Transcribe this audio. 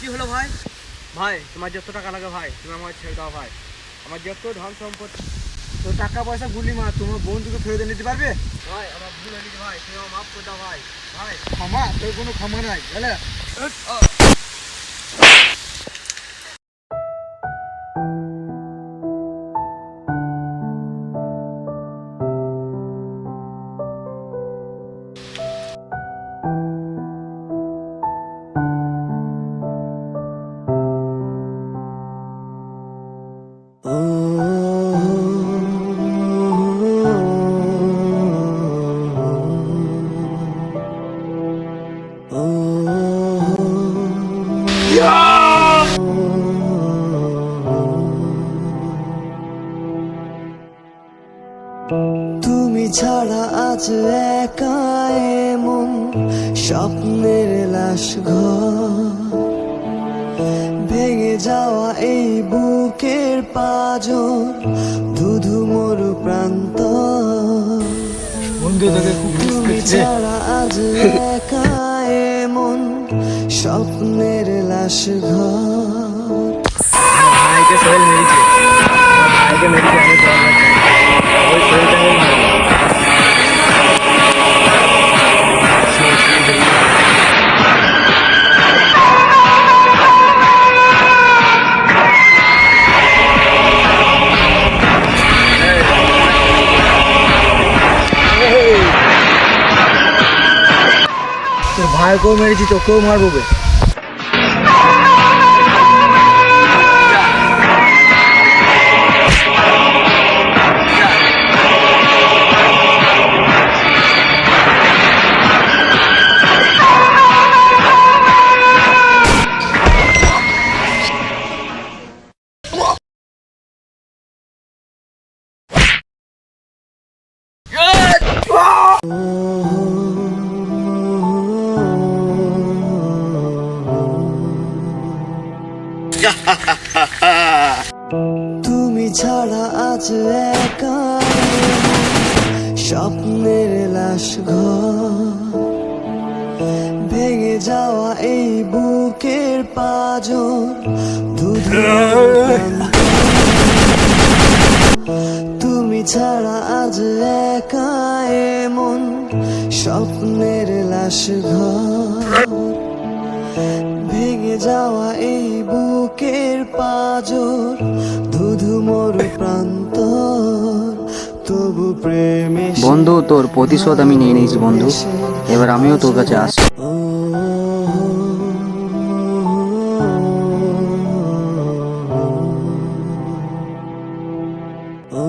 কি হলো ভাই? ভাই তোমার যত টাকা লাগে ভাই তুমি আমার ছেড়ে দাও ভাই। আমার যত ধন সম্পত্তি তো টাকা পয়সা গুলি মা, তোমার বন্ধুকে ফেরত নিতে পারবে? ভাই আমার ভুল হয়ে গেছে ভাই, তুমি আমার মাফ করে দাও ভাই। ভাই ক্ষমা? তোর কোনো ক্ষমা নাই বুঝলে? তুমি ছাড়া আজ একা এমন স্বপ্নের লাশ ঘর, ভেঙে যাওয়া এই বুকের পাঁজর, ধুধু মরু প্রান্ত। বন্ধু তোকে খুব মিস তুমি করছে। ছাড়া আজ একা এমন স্বপ্নের লাশ ঘর। ভাইকে সোহেল মেরেছে, ভাইকে মেরেছে, আমি ডর লাগছে। ওই সোহেলটাকে মারবে। তোর ভাইকেও মেরেছি, তোকেও মারবো বে। তুমি ছাড়া আজ একা স্বপ্নের লাশ ঘর, ভেঙে যাওয়া এই বুকের পাঁজর, ধুধু প্রান্ত। তুমি ছাড়া আজ একা এমন স্বপ্নের লাশ ঘর, ভেঙে যাওয়া এই বুকের পাঁজর, ধুধু মরু প্রান্ত। তবু প্রেমে বন্ধু, তোর প্রতিশোধ আমি নিয়ে নিয়েছি বন্ধু, এবার আমিও তোর কাছে আসছি। ও